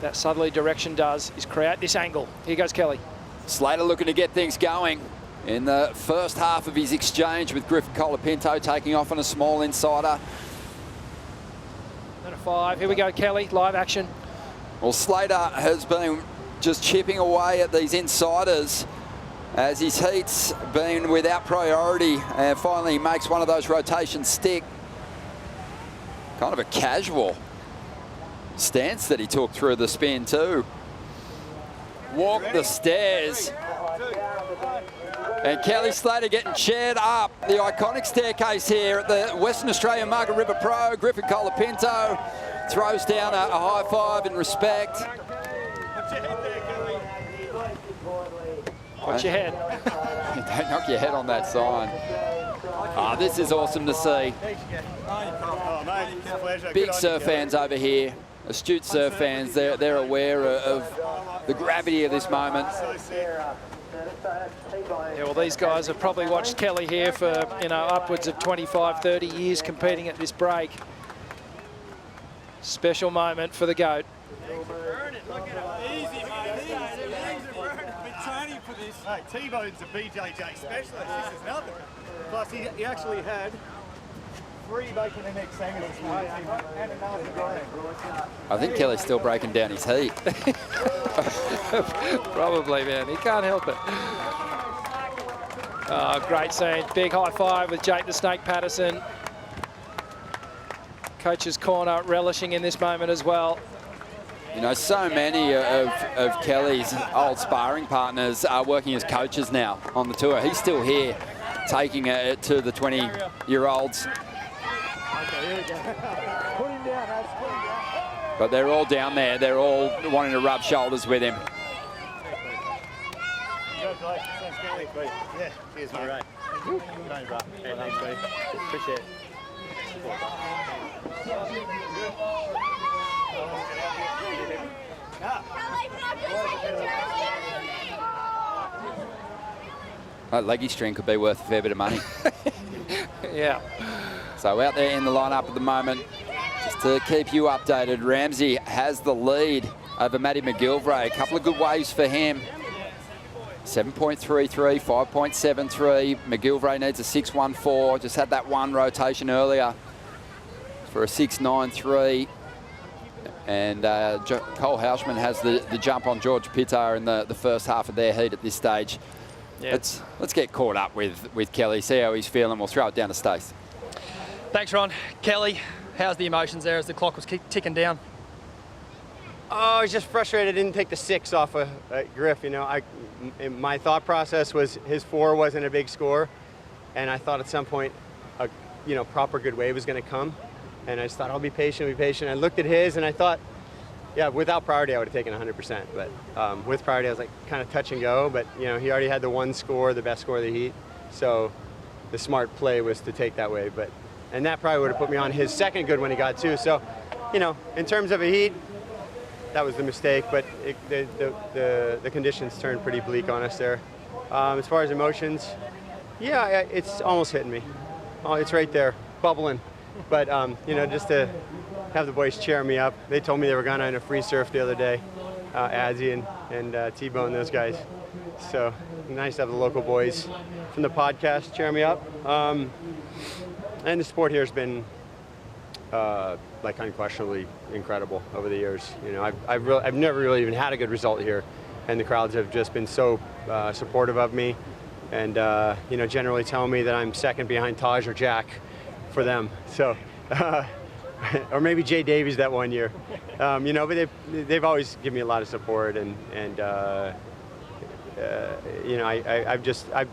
That southerly direction does is create this angle. Here goes Kelly. Slater looking to get things going in the first half of his exchange with Griffin Colapinto, taking off on a small insider. And a 5. Here we go, Kelly. Live action. Well, Slater has been just chipping away at these insiders as his heat's been without priority, and finally he makes one of those rotations stick. Kind of a casual stance that he took through the spin too. Walked the stairs. And Kelly Slater getting chaired up the iconic staircase here at the Western Australian Margaret River Pro. Griffin Colapinto throws down a high five in respect. Watch your head. Don't knock your head on that sign. Ah, this is awesome to see. Big surf fans over here, astute surf fans. They're aware of the gravity of this moment. Yeah, well, these guys have probably watched Kelly here for, upwards of 25, 30 years competing at this break. Special moment for the GOAT. Hey, T-Bone's a BJJ specialist. This is nothing. Plus, he actually had 3 bacon and egg sandwiches and another grind. I think Kelly's still breaking down his heat. Probably, man. He can't help it. Oh, great scene. Big high five with Jake the Snake Patterson. Coach's corner relishing in this moment as well. You know, so many of Kelly's old sparring partners are working as coaches now on the tour. He's still here, taking it to the 20-year-olds. But they're all down there. They're all wanting to rub shoulders with him. Congratulations. Thanks, Kelly. Yeah, cheers, mate. Right. Thanks, bro. Hey, thanks, buddy. Appreciate it. That leggy string could be worth a fair bit of money. Yeah. So out there in the lineup at the moment, just to keep you updated, Ramsey has the lead over Matty McGilvray. A couple of good waves for him. 7.33, 5.73. McGilvray needs a 6.14. Just had that one rotation earlier for a 6.93. And Cole Hauschman has the jump on George Pittar in the first half of their heat at this stage. Yeah. Let's get caught up with Kelly, see how he's feeling. We'll throw it down to Stace. Thanks, Ron. Kelly, how's the emotions there as the clock was ticking down? Oh, I was just frustrated I didn't take the 6 off of Griff. You know, my thought process was his 4 wasn't a big score, and I thought at some point a proper good wave was going to come, and I just thought I'll be patient, I looked at his and I thought, yeah, without priority I would have taken 100%, but with priority I was like kind of touch and go. But he already had the 1 score, the best score of the heat, so the smart play was to take that wave. And that probably would have put me on his second good when he got 2. So, in terms of a heat, that was the mistake, but the conditions turned pretty bleak on us there. As far as emotions, yeah, it's almost hitting me. Oh, it's right there, bubbling. But, just to have the boys cheer me up. They told me they were going on a free surf the other day, Adzi and T-Bone, those guys. So nice to have the local boys from the podcast cheer me up. And the sport here has been unquestionably incredible over the years. I've never really even had a good result here, and the crowds have just been so supportive of me, and generally telling me that I'm second behind Taj or Jack for them. So, or maybe Jay Davies that one year, but they've always given me a lot of support, and I've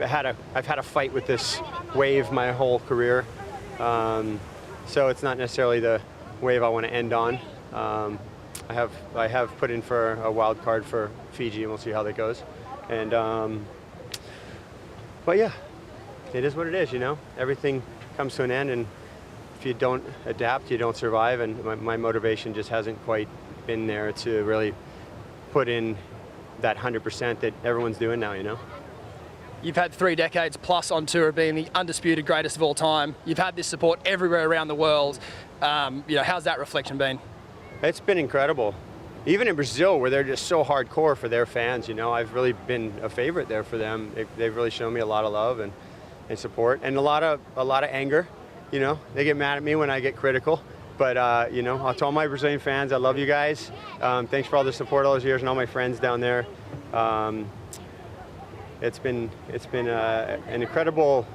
had a fight with this wave my whole career. So it's not necessarily the wave I want to end on. I have put in for a wild card for Fiji, and we'll see how that goes. And but yeah, it is what it is. Everything comes to an end, and if you don't adapt, you don't survive. And my motivation just hasn't quite been there to really put in that 100% that everyone's doing now. You've had 3 decades plus on tour of being the undisputed greatest of all time. You've had this support everywhere around the world. How's that reflection been? It's been incredible. even in Brazil, where they're just so hardcore for their fans, you know, I've really been a favorite there for them. They've really shown me a lot of love and support, and a lot of anger. You know, they get mad at me when I get critical, but you know, to all my Brazilian fans, I love you guys. Thanks for all the support all those years, and all my friends down there. It's been an incredible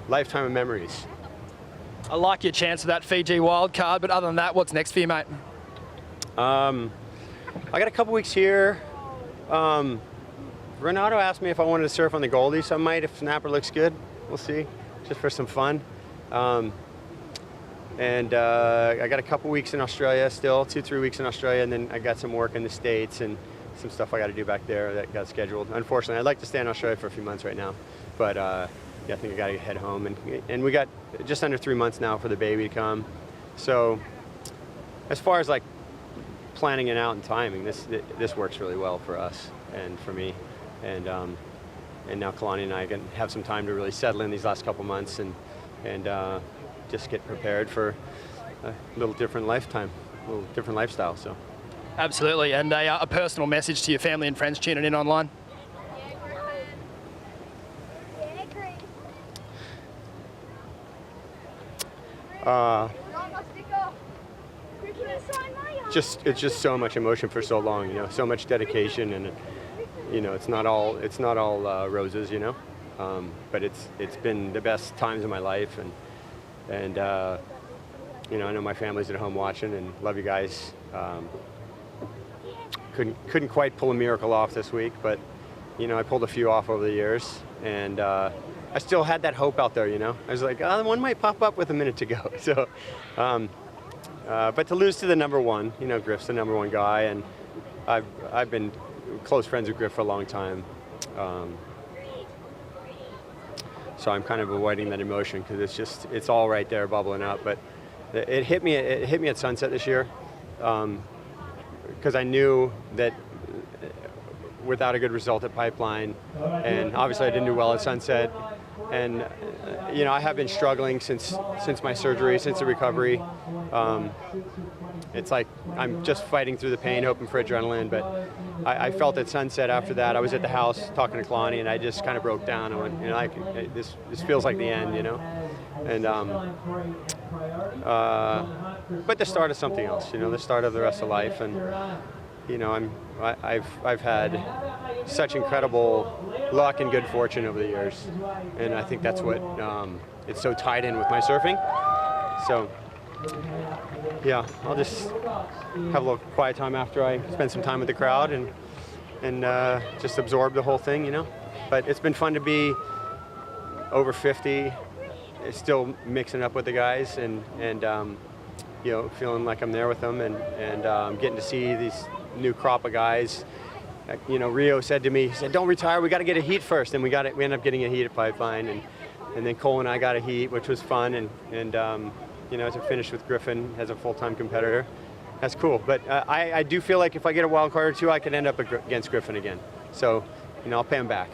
lifetime of memories. I like your chance of that Fiji wild card, but other than that, what's next for you, mate? I got a couple weeks here. Renato asked me if I wanted to surf on the Goldie, so I might if Snapper looks good. We'll see, just for some fun. I got a couple weeks in Australia still, 2-3 weeks in Australia, and then I got some work in the States and some stuff I got to do back there that got scheduled. Unfortunately, I'd like to stay in Australia for a few months right now, but yeah, I think I got to head home. And we got just under 3 months now for the baby to come. So as far as like planning it out and timing, this works really well for us and for me. And now Kalani and I can have some time to really settle in these last couple months and just get prepared for a little different lifetime, a little different lifestyle. So. Absolutely, and a personal message to your family and friends tuning in online. It's just so much emotion for so long, you know, so much dedication, and you know, it's not all roses, you know, but it's been the best times of my life, and you know, I know my family's at home watching, and love you guys. Couldn't quite pull a miracle off this week, but you know, I pulled a few off over the years, and I still had that hope out there, you know. I was like, oh, one might pop up with a minute to go. So, but to lose to the number one, you know, Griff's the number one guy, and I've been close friends with Griff for a long time. So I'm kind of avoiding that emotion because it's all right there bubbling up. But it hit me at sunset this year. Because I knew that without a good result at Pipeline, and obviously I didn't do well at Sunset, and you know, I have been struggling since my surgery, since the recovery. It's like I'm just fighting through the pain, hoping for adrenaline, but I felt at Sunset after that. I was at the house talking to Kalani, and I just kind of broke down. I went, you know, this feels like the end, you know, and but the start of something else, you know, the start of the rest of life. And you know, I've had such incredible luck and good fortune over the years, and I think that's what it's so tied in with my surfing. So yeah, I'll just have a little quiet time after I spend some time with the crowd and just absorb the whole thing, you know. But it's been fun to be over 50, still mixing up with the guys, and you know, feeling like I'm there with them, and getting to see these new crop of guys. You know, Rio said to me, he said, "Don't retire. We got to get a heat first." And we ended up getting a heat at Pipeline, and then Cole and I got a heat, which was fun, and you know, to finish with Griffin as a full-time competitor, that's cool. But I do feel like if I get a wild card or two, I could end up against Griffin again. So, you know, I'll pay him back.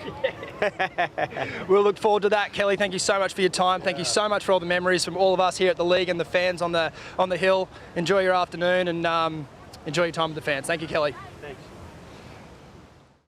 We'll look forward to that, Kelly. Thank you so much for your time. Thank you so much for all the memories from all of us here at the league and the fans on the hill. Enjoy your afternoon, and enjoy your time with the fans. Thank you, Kelly.